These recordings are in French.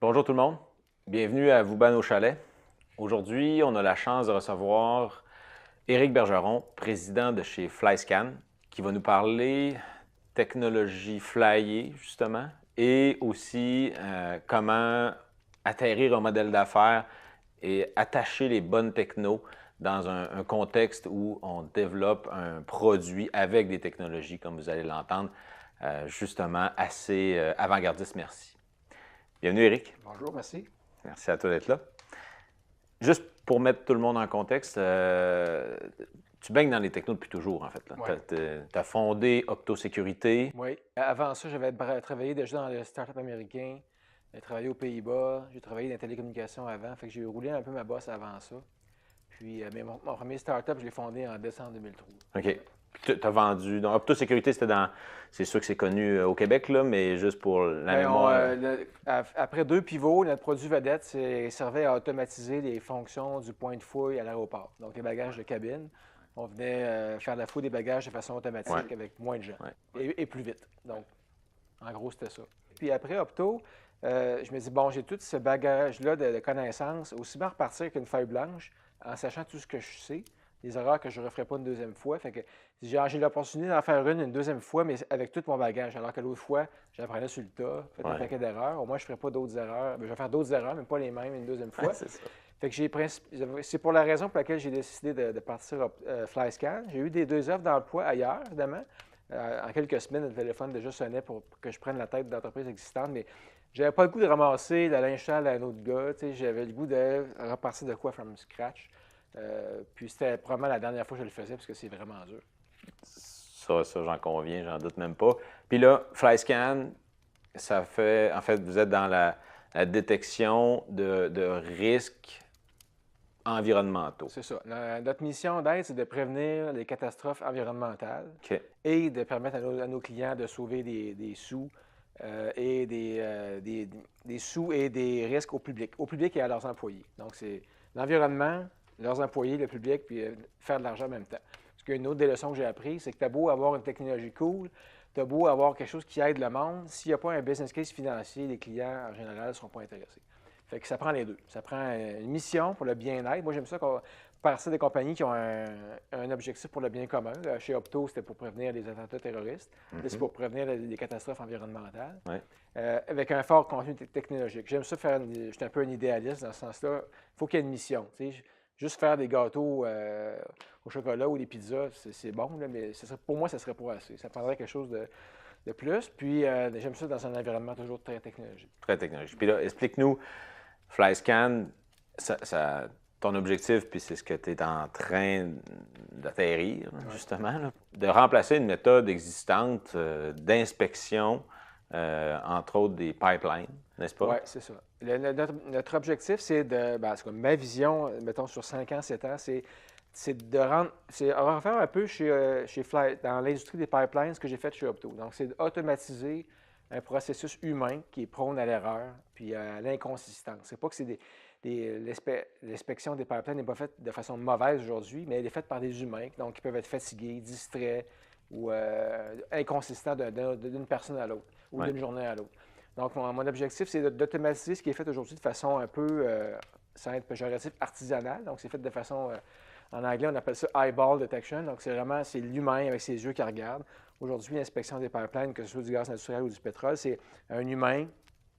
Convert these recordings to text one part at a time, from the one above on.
Bonjour tout le monde, bienvenue à Vauban au chalet. Aujourd'hui, on a la chance de recevoir Éric Bergeron, président de chez Flyscan, qui va nous parler technologie flyée, justement, et aussi comment atterrir un modèle d'affaires et attacher les bonnes technos dans un contexte où on développe un produit avec des technologies, comme vous allez l'entendre, justement assez avant-gardiste. Merci. Bienvenue, Éric. Bonjour, merci. Merci à toi d'être là. Juste pour mettre tout le monde en contexte, tu baignes dans les technos depuis toujours, en fait. Ouais. Tu as fondé Optosécurité. Oui. Avant ça, j'avais travaillé déjà dans les startups américains. J'ai travaillé aux Pays-Bas. J'ai travaillé dans les télécommunications avant. Fait que j'ai roulé un peu ma bosse avant ça. Puis, mais mon premier startup, je l'ai fondé en décembre 2003. OK. Puis tu as vendu. Donc, Optosécurité, c'était dans. C'est sûr que c'est connu au Québec, là, mais juste pour la Bien, mémoire. après deux pivots, notre produit vedette servait à automatiser les fonctions du point de fouille à l'aéroport. Donc, les bagages de cabine. On venait faire la fouille des bagages de façon automatique Ouais. avec moins de gens Ouais. et plus vite. Donc, en gros, c'était ça. Puis après Opto, je me dis, bon, j'ai tout ce bagage-là de connaissances, aussi bien repartir qu'une feuille blanche, en sachant tout ce que je sais, les erreurs que je ne referai pas une deuxième fois. Fait que j'ai l'opportunité d'en faire une deuxième fois, mais avec tout mon bagage. Alors que l'autre fois, j'apprenais sur le tas, fait un paquet d'erreurs. Au moins, je ne ferai pas d'autres erreurs. Je vais faire d'autres erreurs, mais pas les mêmes une deuxième fois. Ouais, c'est ça. Fait que c'est pour la raison pour laquelle j'ai décidé de partir Flyscan. J'ai eu deux offres d'emploi ailleurs, évidemment. En quelques semaines, le téléphone déjà sonnait pour que je prenne la tête d'entreprises existantes, mais j'avais pas le goût de ramasser la linge sale à un autre gars. J'avais le goût de repartir de quoi from scratch. Puis c'était probablement la dernière fois que je le faisais parce que c'est vraiment dur. Ça, j'en conviens, j'en doute même pas. Puis là, Flyscan, ça fait. En fait, vous êtes dans la détection de risques environnementaux. C'est ça. Notre mission d'aide, c'est de prévenir les catastrophes environnementales OK. et de permettre à nos clients de sauver des sous et des sous et des risques au public et à leurs employés. Donc, c'est l'environnement, leurs employés, le public, puis faire de l'argent en même temps. Parce qu'une autre des leçons que j'ai apprises, c'est que tu as beau avoir une technologie cool, tu as beau avoir quelque chose qui aide le monde, s'il n'y a pas un business case financier, les clients, en général, ne seront pas intéressés. Fait que ça prend les deux. Ça prend une mission pour le bien-être. Moi, j'aime ça qu'on partir des compagnies qui ont un objectif pour le bien commun. Chez Opto, c'était pour prévenir les attentats terroristes. Là, c'est pour prévenir les catastrophes environnementales. Ouais. Avec un fort contenu technologique. J'aime ça faire. Je suis un peu un idéaliste dans ce sens-là. Il faut qu'il y ait une mission. Juste faire des gâteaux au chocolat ou des pizzas, c'est bon, là, mais pour moi, ça serait pas assez. Ça prendrait quelque chose de plus. Puis, j'aime ça dans un environnement toujours très technologique. Très technologique. Puis là, explique-nous, Flyscan, ton objectif, puis c'est ce que tu es en train d'atterrir, justement, là, de remplacer une méthode existante d'inspection, entre autres des pipelines, n'est-ce pas? Oui, c'est ça. Notre objectif, c'est c'est comme ma vision, mettons sur 5 ans, 7 ans, c'est de rendre. On va faire un peu dans l'industrie des pipelines ce que j'ai fait chez Opto. Donc, c'est d'automatiser un processus humain qui est prône à l'erreur puis à l'inconsistance. C'est pas que l'inspection des pipelines n'est pas faite de façon mauvaise aujourd'hui, mais elle est faite par des humains, donc qui peuvent être fatigués, distraits ou inconsistants d'une personne à l'autre ou d'une journée à l'autre. Donc, mon objectif, c'est d'automatiser ce qui est fait aujourd'hui de façon un peu, sans être péjoratif, artisanale. Donc, c'est fait de façon, en anglais, on appelle ça eyeball detection. Donc, c'est l'humain avec ses yeux qui regarde. Aujourd'hui, l'inspection des pipelines, que ce soit du gaz naturel ou du pétrole, c'est un humain,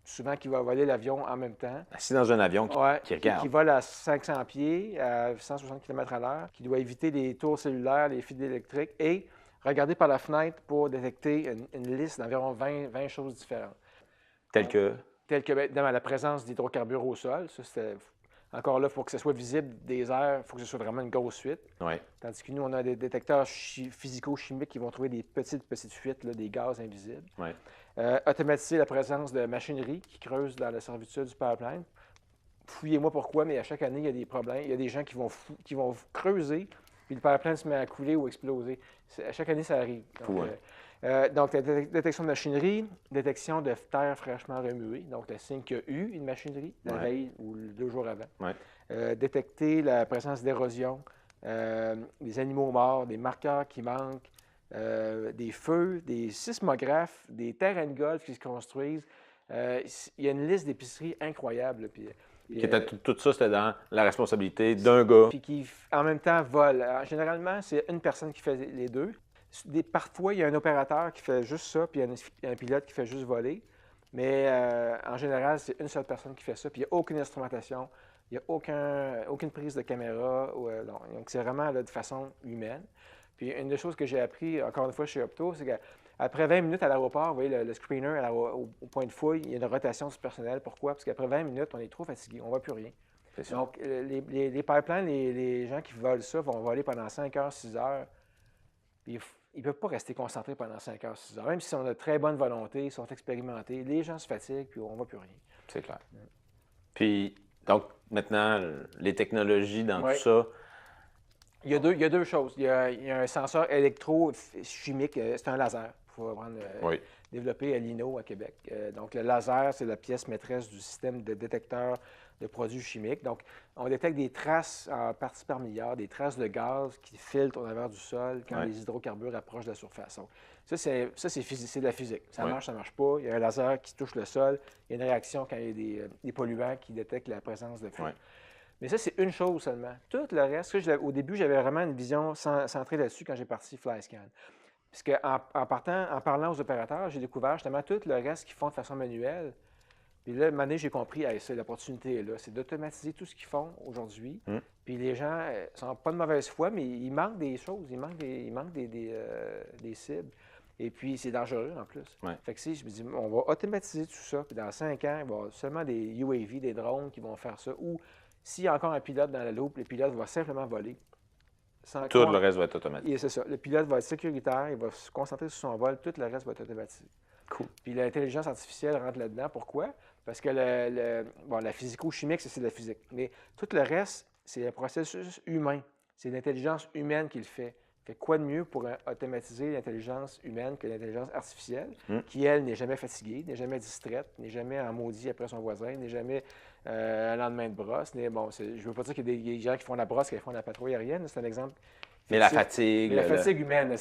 souvent qui va voler l'avion en même temps. Assis dans un avion qui regarde. Qui vole à 500 pieds, à 160 km/h, qui doit éviter les tours cellulaires, les fils électriques et regarder par la fenêtre pour détecter une liste d'environ 20 choses différentes. Tel que? Tel que dans la présence d'hydrocarbures au sol. Ça, encore là, pour que ce soit visible des airs, il faut que ce soit vraiment une grosse fuite. Oui. Tandis que nous, on a des détecteurs physico-chimiques qui vont trouver des petites fuites, là, des gaz invisibles. Oui. Automatiser la présence de machinerie qui creusent dans la servitude du pipeline. Fouillez-moi pourquoi, mais à chaque année, il y a des problèmes. Il y a des gens qui vont creuser, puis le pipeline se met à couler ou exploser. À chaque année, ça arrive. Donc, la détection de machinerie, détection de terre fraîchement remuée, donc le signe qu'il y a eu une machinerie la veille ou 2 jours avant. Détecter la présence d'érosion, des animaux morts, des marqueurs qui manquent, des feux, des sismographes, des terrains de golf qui se construisent, Il y a une liste d'épiceries incroyable. Là, puis, Tout ça, c'était dans la responsabilité d'un gars. puis qui, en même temps, vole. Alors, généralement, c'est une personne qui fait les deux. Parfois, il y a un opérateur qui fait juste ça, puis il y a un pilote qui fait juste voler. Mais en général, c'est une seule personne qui fait ça, puis il n'y a aucune instrumentation, il n'y a aucune prise de caméra. Non. Donc, c'est vraiment là, de façon humaine. Puis une des choses que j'ai appris, encore une fois, chez Opto, c'est qu'après 20 minutes à l'aéroport, vous voyez, le screener au point de fouille, il y a une rotation du personnel. Pourquoi? Parce qu'après 20 minutes, on est trop fatigué, on ne voit plus rien. Donc, les pipelines, les gens qui volent ça vont voler pendant 5 heures, 6 heures. Puis ils ne peuvent pas rester concentrés pendant 5 heures, 6 heures. Même si on a de très bonne volonté, ils sont expérimentés, les gens se fatiguent, puis on ne voit plus rien. C'est clair. Puis, donc, maintenant, les technologies dans tout ça. Il y a deux choses. Il y a un senseur électrochimique, c'est un laser. Il faut vraiment développer à l'INO à Québec. Donc, le laser, c'est la pièce maîtresse du système de détecteur de produits chimiques. Donc, on détecte des traces en parties par milliard, des traces de gaz qui filtrent au travers du sol quand les hydrocarbures approchent de la surface. Donc, ça, c'est de la physique. Ça marche, ça ne marche pas. Il y a un laser qui touche le sol. Il y a une réaction quand il y a des polluants qui détectent la présence de feu. Mais ça, c'est une chose seulement. Tout le reste, au début, j'avais vraiment une vision centrée là-dessus quand j'ai parti FlyScan. Puisque en parlant aux opérateurs, j'ai découvert justement tout le reste qu'ils font de façon manuelle. Puis là, à un moment donné, j'ai compris, c'est l'opportunité est là, c'est d'automatiser tout ce qu'ils font aujourd'hui. Puis les gens sont pas de mauvaise foi, mais il manque des choses, il manque des cibles. Et puis, c'est dangereux en plus. Fait que je me dis, on va automatiser tout ça, puis dans 5 ans, il va y avoir seulement des UAV, des drones qui vont faire ça. Ou s'il y a encore un pilote dans la loupe, le pilote va simplement voler. Tout le reste va être automatique. C'est ça. Le pilote va être sécuritaire, il va se concentrer sur son vol, tout le reste va être automatisé. Cool. Puis l'intelligence artificielle rentre là-dedans. Pourquoi? Parce que la physico-chimique, c'est de la physique. Mais tout le reste, c'est un processus humain. C'est l'intelligence humaine qui le fait. Fait quoi de mieux pour automatiser l'intelligence humaine que l'intelligence artificielle, qui, elle, n'est jamais fatiguée, n'est jamais distraite, n'est jamais en maudit après son voisin, n'est jamais un lendemain de brosse. Je ne veux pas dire qu'il y a des gens qui font la brosse, qui font la patrouille aérienne. C'est un exemple. Mais la fatigue. Mais la fatigue humaine.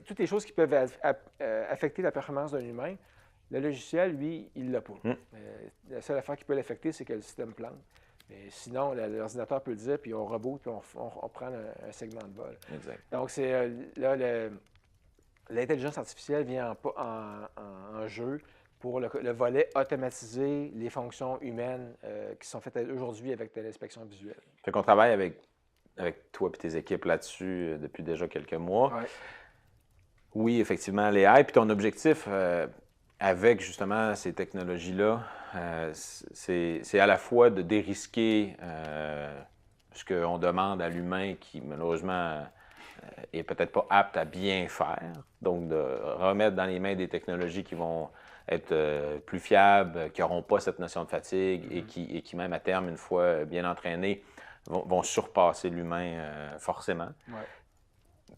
Toutes les choses qui peuvent affecter la performance d'un humain, le logiciel, lui, il ne l'a pas. La seule affaire qui peut l'affecter, c'est que le système plante. Mais sinon, l'ordinateur peut le dire, puis on reboot, puis on prend un segment de vol. Exact. Donc, l'intelligence artificielle vient en jeu pour le volet automatiser les fonctions humaines qui sont faites aujourd'hui avec l'inspection visuelle. Fait qu'on travaille avec toi et tes équipes là-dessus depuis déjà quelques mois. Oui, effectivement, les AI. Puis ton objectif avec justement ces technologies-là, c'est à la fois de dérisquer ce qu'on demande à l'humain qui, malheureusement, est peut-être pas apte à bien faire. Donc, de remettre dans les mains des technologies qui vont être plus fiables, qui n'auront pas cette notion de fatigue et qui, même à terme, une fois bien entraînées, vont surpasser l'humain forcément.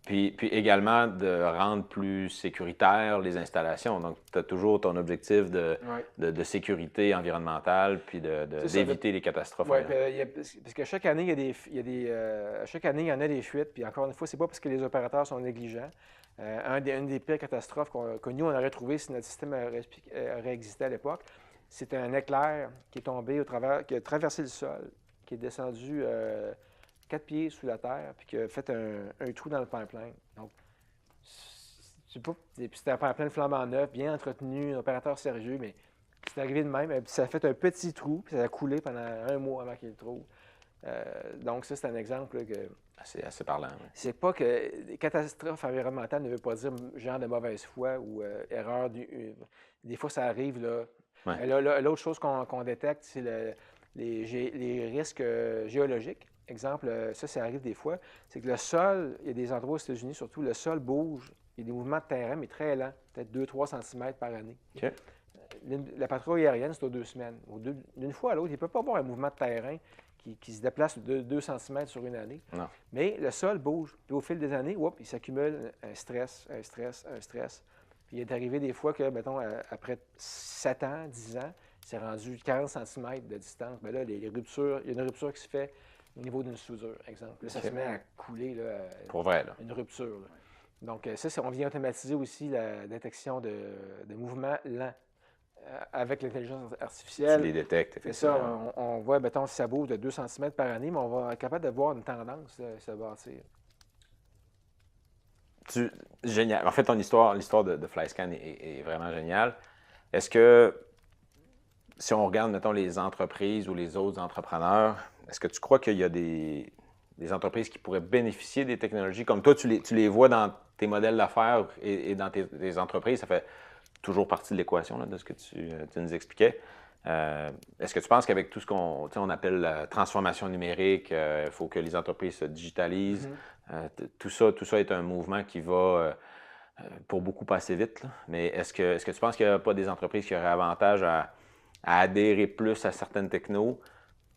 Puis également de rendre plus sécuritaires les installations. Donc, tu as toujours ton objectif de sécurité environnementale puis d'éviter les catastrophes. Oui, parce que chaque année, chaque année, il y en a des fuites. Puis encore une fois, c'est pas parce que les opérateurs sont négligents. Une des pires catastrophes que nous, on aurait trouvé si notre système aurait existé à l'époque, c'est un éclair qui est tombé qui a traversé le sol, qui est descendu 4 pieds sous la terre, puis qui a fait un trou dans le pipeline. Donc, c'était un pipeline flambant neuf, bien entretenu, un opérateur sérieux, mais c'est arrivé de même. Puis ça a fait un petit trou, puis ça a coulé pendant 1 mois avant qu'il le trouve. Donc, ça, c'est un exemple là, que. C'est assez parlant. Oui. C'est pas que catastrophe environnementale ne veut pas dire genre de mauvaise foi ou erreur. Des fois, ça arrive. Là. L'autre chose qu'on détecte, c'est les risques géologiques. Exemple, ça arrive des fois, c'est que le sol, il y a des endroits aux États-Unis surtout, le sol bouge, il y a des mouvements de terrain, mais très lents, peut-être 2-3 cm par année. Okay. La patrouille aérienne, c'est aux 2 semaines. D'une fois à l'autre, il ne peut pas avoir un mouvement de terrain qui se déplace de 2 cm sur une année. Non. Mais le sol bouge. Puis au fil des années, il s'accumule un stress. Puis il est arrivé des fois que, mettons, après 7 ans, 10 ans, c'est rendu 40 cm de distance. Bien là, les ruptures, il y a une rupture qui se fait au niveau d'une soudure, exemple. Là, ça se met à couler. Là, pour vrai, là. Une rupture. Là. Donc, ça, on vient automatiser aussi la détection de mouvements lents. avec l'intelligence Tu artificielle, les détectes, c'est ça, effectivement. on voit, mettons, si ça bouge de 2 centimètres par année, mais on va être capable de voir une tendance se bâtir. Génial. En fait, ton l'histoire de FlyScan est vraiment géniale. Est-ce que, si on regarde, mettons, les entreprises ou les autres entrepreneurs, est-ce que tu crois qu'il y a des entreprises qui pourraient bénéficier des technologies comme toi, tu les vois dans tes modèles d'affaires et dans tes entreprises, ça fait toujours partie de l'équation là, de ce que tu nous expliquais. Est-ce que tu penses qu'avec tout ce on appelle la transformation numérique, il faut que les entreprises se digitalisent, tout ça est un mouvement qui va pour beaucoup passer vite, là. Mais est-ce que tu penses qu'il n'y a pas des entreprises qui auraient avantage à adhérer plus à certaines technos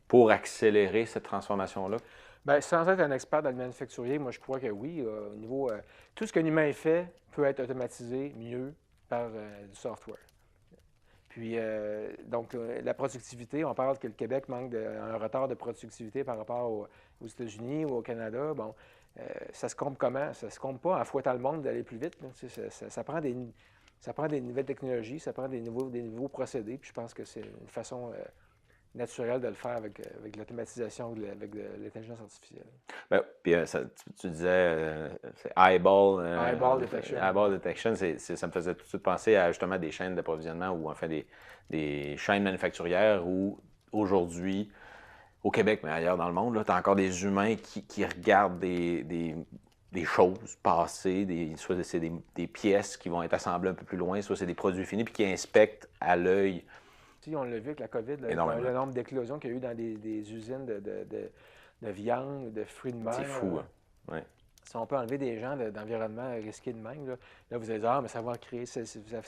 pour accélérer cette transformation-là? Bien, sans être un expert dans le manufacturier, moi, je crois que oui. Au niveau, tout ce qu'un humain fait peut être automatisé mieux par du software. Puis, donc, la productivité, on parle que le Québec manque un retard de productivité par rapport aux États-Unis ou au Canada. Bon, ça se compte comment? Ça se compte pas en fouettant le monde d'aller plus vite, là. Tu sais, ça prend des nouvelles technologies, ça prend des nouveaux procédés. Puis je pense que c'est une façon naturelle de le faire avec l'automatisation, avec l'intelligence artificielle. Ben, puis tu disais, c'est eyeball, Eyeball detection. eyeball detection, ça me faisait tout de suite penser à justement des chaînes d'approvisionnement ou enfin des chaînes manufacturières où aujourd'hui, au Québec, mais ailleurs dans le monde, tu as encore des humains qui regardent des choses passer, soit c'est des pièces qui vont être assemblées un peu plus loin, soit c'est des produits finis, puis qui inspectent à l'œil On l'a vu avec la COVID, là, énormément. le nombre d'éclosions qu'il y a eu dans des usines de viande, de fruits de mer. C'est fou, hein? Ouais. Si on peut enlever des gens d'environnement risqués de même, là, vous allez dire, ah, mais ça va créer, ça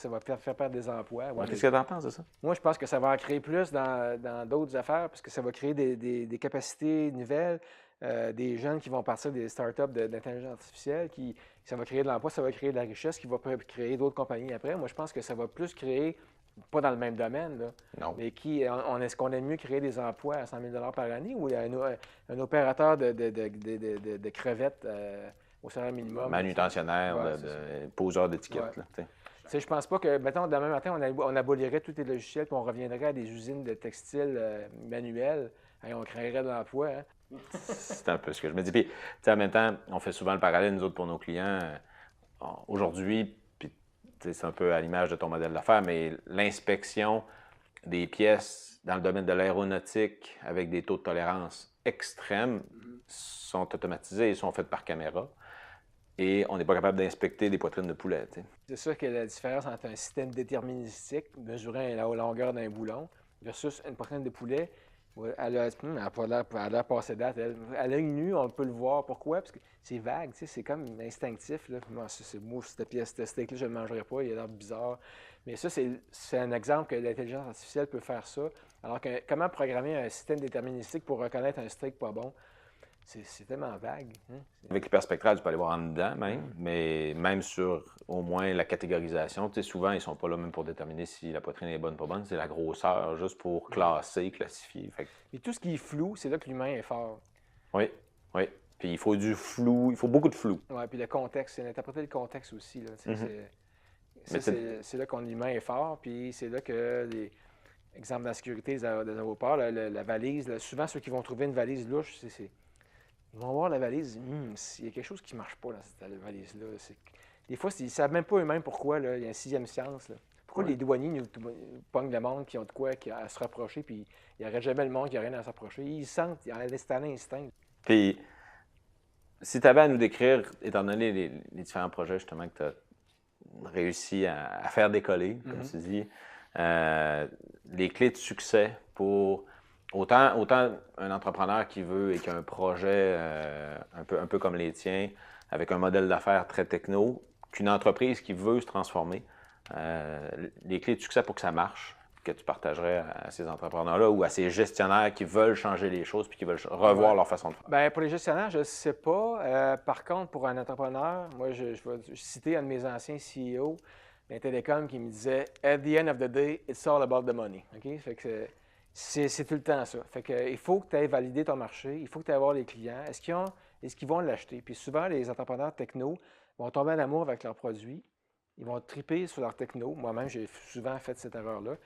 va faire perdre des emplois. Ouais, Qu'est-ce que tu en penses de ça? moi, je pense que ça va en créer plus dans d'autres affaires, parce que ça va créer des capacités nouvelles, des jeunes qui vont partir des startups d'intelligence artificielle, ça va créer de l'emploi, ça va créer de la richesse, qui va créer d'autres compagnies après. Moi, je pense que ça va plus créer, pas dans le même domaine, là, Non. mais est-ce qu'on aime mieux créer des emplois à 100 000 par année ou un opérateur de crevettes au salaire minimum? Manutentionnaire, Ouais, poseur d'étiquettes. Ouais. Là, Je pense pas que, mettons, demain matin, on abolirait tous les logiciels puis on reviendrait à des usines de textiles manuels et on créerait de l'emploi. Hein? c'est un peu ce que je me dis. Puis, en même temps, on fait souvent le parallèle, nous autres, pour nos clients. Aujourd'hui, puis c'est un peu à l'image de ton modèle d'affaires, mais l'inspection des pièces dans le domaine de l'aéronautique avec des taux de tolérance extrêmes sont automatisés et sont faites par caméra. Et on n'est pas capable d'inspecter des poitrines de poulet. T'sais. C'est ça que la différence entre un système déterministique, mesurant la longueur d'un boulon, versus une poitrine de poulet. Elle n'a pas l'air passée date. À l'œil nu, on peut le voir. Pourquoi? Parce que c'est vague, c'est comme instinctif. Là. Moi, cette pièce, ce steak-là, je ne le mangerai pas, il a l'air bizarre. Mais ça, c'est un exemple que l'intelligence artificielle peut faire ça. Alors que comment programmer un système déterministique pour reconnaître un steak pas bon? C'est tellement vague. Hein? Avec l'hyperspectral, tu peux aller voir en dedans même, mais même sur au moins la catégorisation, souvent, ils ne sont pas là même pour déterminer si la poitrine est bonne ou pas bonne, c'est la grosseur, juste pour classer, classifier. Fait que... Et tout ce qui est flou, c'est là que l'humain est fort. Oui, oui. Puis il faut du flou, il faut beaucoup de flou. Oui, puis le contexte, c'est d'interpréter le contexte aussi. Là, Mm-hmm. c'est là qu'on l'humain est fort, puis c'est là que exemple dans la sécurité des aéroports, la valise, là, souvent ceux qui vont trouver une valise louche, ils vont voir la valise, il y a quelque chose qui ne marche pas dans cette valise-là. Des fois, ils ne savent même pas eux-mêmes pourquoi, là, il y a un sixième science. Là. Pourquoi les douaniers nous pognent le monde qui ont de quoi à se rapprocher, puis il n'y aurait jamais le monde qui a rien à s'approcher. Ils sentent, ils ont l'instinct. Puis, si tu avais à nous décrire, étant donné les différents projets justement que tu as réussi à faire décoller, comme tu dis, les clés de succès pour autant un entrepreneur qui veut et qui a un projet un peu comme les tiens, avec un modèle d'affaires très techno, qu'une entreprise qui veut se transformer, les clés de succès pour que ça marche, que tu partagerais à ces entrepreneurs-là ou à ces gestionnaires qui veulent changer les choses puis qui veulent revoir leur façon de faire? Bien, pour les gestionnaires, je ne sais pas. Par contre, pour un entrepreneur, moi, je vais citer un de mes anciens CEO d'un télécom qui me disait « At the end of the day, it's all about the money. Okay? » Fait que c'est tout le temps ça. Fait que, il faut que tu ailles valider ton marché, il faut que tu ailles voir les clients. Est-ce qu'ils vont l'acheter? Puis souvent, les entrepreneurs techno vont tomber en amour avec leurs produits. ils vont triper sur leur techno. Moi-même, j'ai souvent fait cette erreur-là.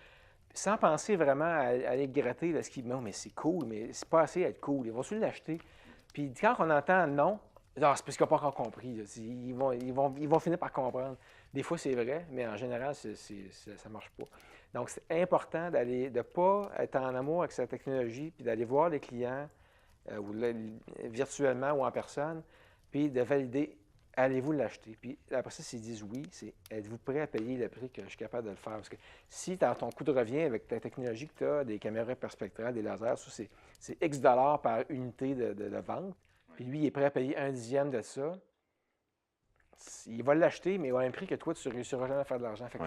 Sans penser vraiment à aller gratter là, ce qui. Non, mais c'est cool, mais c'est pas assez à être cool. Ils vont se l'acheter. Puis quand on entend non, ah, c'est parce qu'ils n'ont pas encore compris. Là. Ils vont finir par comprendre. Des fois, c'est vrai, mais en général, ça ne marche pas. Donc, c'est important de ne pas être en amour avec sa technologie, puis d'aller voir les clients virtuellement ou en personne, puis de valider, allez-vous l'acheter? Puis après ça, s'ils disent oui, c'est êtes-vous prêt à payer le prix que je suis capable de le faire? Parce que si dans ton coût de revient avec ta technologie que tu as, des caméras perspectrales, des lasers, ça, c'est X dollars par unité de vente, puis lui, il est prêt à payer 1/10 de ça, il va l'acheter, mais au même prix que toi, tu ne réussiras jamais à faire de l'argent. Fait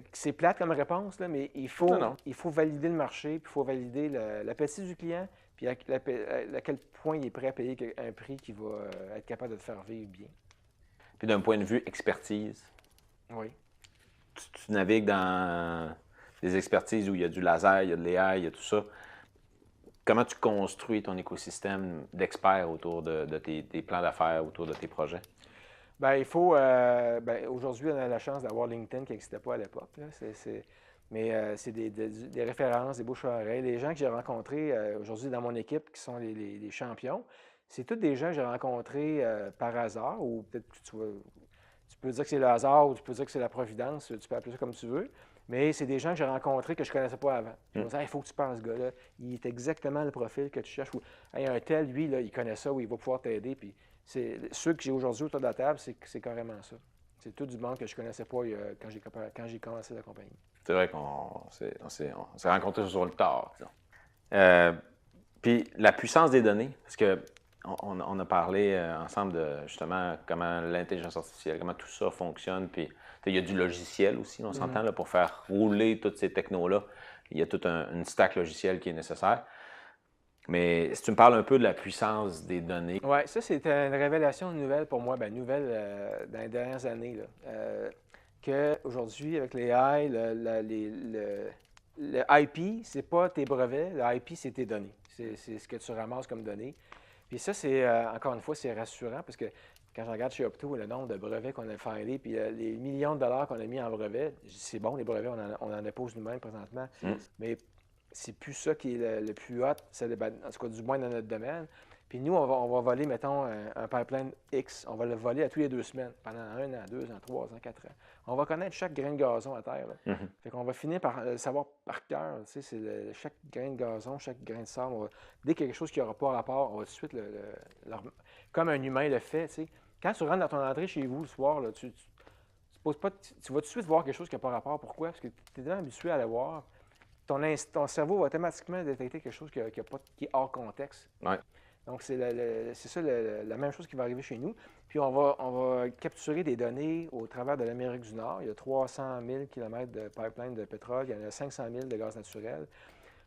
que c'est plate comme réponse, là, mais il faut, Non, non. il faut valider le marché, puis il faut valider l'appétit du client, puis à quel point il est prêt à payer un prix qui va être capable de te faire vivre bien. Puis d'un point de vue expertise, Oui. tu navigues dans des expertises où il y a du laser, il y a de l'AI, il y a tout ça. Comment tu construis ton écosystème d'experts autour de tes plans d'affaires, autour de tes projets? Bien, il faut. Aujourd'hui, on a la chance d'avoir LinkedIn qui n'existait pas à l'époque. Là. Mais c'est des références, des bouches à oreilles. Les gens que j'ai rencontrés aujourd'hui dans mon équipe qui sont les champions, c'est tous des gens que j'ai rencontrés par hasard, ou peut-être que tu peux dire que c'est le hasard, ou tu peux dire que c'est la providence, tu peux appeler ça comme tu veux. Mais c'est des gens que j'ai rencontrés que je ne connaissais pas avant. Je me disais, il faut que tu parles à ce gars-là. Il est exactement le profil que tu cherches. Ou, hey, un tel, lui, là, il connaît ça, ou il va pouvoir t'aider. Puis ceux que j'ai aujourd'hui autour de la table, c'est carrément ça. C'est tout du monde que je ne connaissais pas quand j'ai commencé la compagnie. C'est vrai qu'on s'est rencontrés sur le tard. Puis la puissance des données, parce que on a parlé ensemble de justement comment l'intelligence artificielle, comment tout ça fonctionne. Puis il y a du logiciel aussi, on s'entend là, pour faire rouler toutes ces technos-là. Il y a toute une stack logicielle qui est nécessaire. Mais si tu me parles un peu de la puissance des données. Oui, ça, c'est une révélation nouvelle pour moi, nouvelle dans les dernières années. Qu'aujourd'hui, avec les AI, le IP, c'est pas tes brevets, le IP, c'est tes données. C'est ce que tu ramasses comme données. Puis ça, c'est encore une fois, c'est rassurant parce que quand je regarde chez Opto le nombre de brevets qu'on a filés, puis les millions de dollars qu'on a mis en brevets, c'est bon, les brevets, on en dépose nous-mêmes présentement, mais c'est plus ça qui est le plus hot, en tout cas du moins dans notre domaine. Puis nous, on va voler, mettons, un pipeline X, on va le voler à tous les 2 semaines, pendant 1 an, 2 ans, 3 ans, 4 ans. On va connaître chaque grain de gazon à terre. Fait qu'on va finir par le savoir par cœur. Tu sais, c'est chaque grain de gazon, chaque grain de sable. Dès qu'il y a quelque chose qui n'aura pas rapport, on va tout de suite, comme un humain le fait. Tu sais. Quand tu rentres dans ton entrée chez vous le soir, là, tu vas tout de suite voir quelque chose qui n'a pas rapport. Pourquoi? Parce que tu es tellement habitué à le voir. Ton cerveau va automatiquement détecter quelque chose qui est hors contexte. Ouais. Donc, c'est ça la même chose qui va arriver chez nous. Puis, on va capturer des données au travers de l'Amérique du Nord. Il y a 300 000 km de pipeline de pétrole. Il y en a 500 000 de gaz naturel.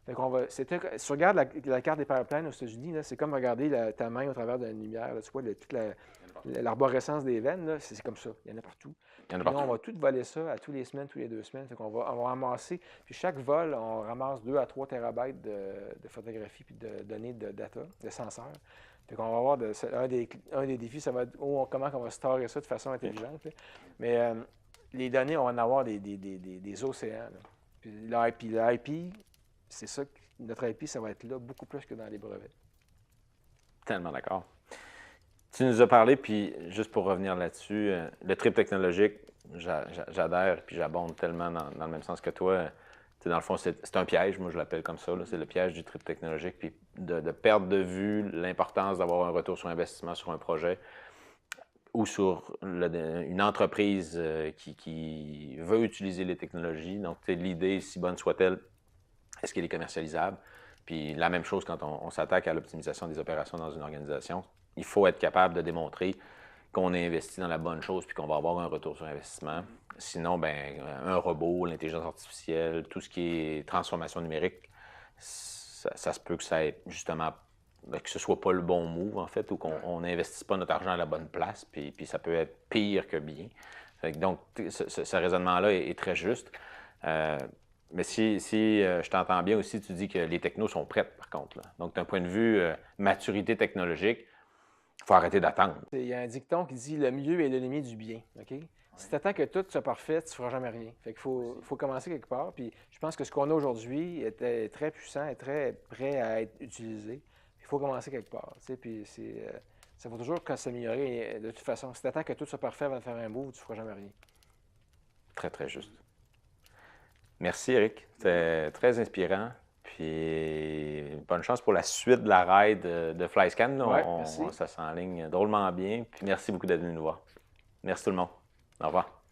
Fait qu'on si tu regardes la carte des pipelines aux États-Unis, c'est comme regarder ta main au travers d'une lumière. Là, tu vois toute l'arborescence des veines, c'est comme ça. Il y en a partout. Puis nous, on va tout voler ça à tous les semaines, tous les 2 semaines. Fait qu'on va ramasser. Puis chaque vol, on ramasse 2 à 3 terabytes de photographies puis de données de data, de senseurs. Fait qu'on va avoir un des défis, ça va être comment on va storer ça de façon intelligente. Là. Mais les données, on va en avoir des océans. Là. Puis l'IP, c'est ça, notre IP, ça va être là beaucoup plus que dans les brevets. Tellement d'accord. Tu nous as parlé, puis juste pour revenir là-dessus, le trip technologique, j'adhère, puis j'abonde tellement dans le même sens que toi. Dans le fond, c'est un piège, moi je l'appelle comme ça, c'est le piège du trip technologique, puis de perdre de vue l'importance d'avoir un retour sur investissement sur un projet ou sur une entreprise qui veut utiliser les technologies. Donc, l'idée, si bonne soit-elle, est-ce qu'elle est commercialisable? Puis la même chose quand on s'attaque à l'optimisation des opérations dans une organisation. Il faut être capable de démontrer qu'on a investi dans la bonne chose puis qu'on va avoir un retour sur investissement. Sinon, un robot, l'intelligence artificielle, tout ce qui est transformation numérique, ça se peut que ça ait justement que ce soit pas le bon move, en fait, ou qu'on n'investisse pas notre argent à la bonne place, puis ça peut être pire que bien. Donc, ce raisonnement-là est très juste. Mais si je t'entends bien aussi, tu dis que les technos sont prêtes, par contre. Là. Donc, d'un point de vue maturité technologique, Il faut arrêter d'attendre. Il y a un dicton qui dit « le mieux est l'ennemi du bien ». OK? Si tu attends que tout soit parfait, tu ne feras jamais rien. Fait qu'il faut commencer quelque part. Puis je pense que ce qu'on a aujourd'hui est très puissant et très prêt à être utilisé. Il faut commencer quelque part. Puis ça va toujours s'améliorer de toute façon. Si tu attends que tout soit parfait avant de faire un move, tu ne feras jamais rien. Très, très juste. Merci, Eric. C'était très inspirant. Puis bonne chance pour la suite de la ride de FlyScan. Ouais, merci. Ça s'enligne drôlement bien. Puis merci beaucoup d'être venu nous voir. Merci tout le monde. Au revoir.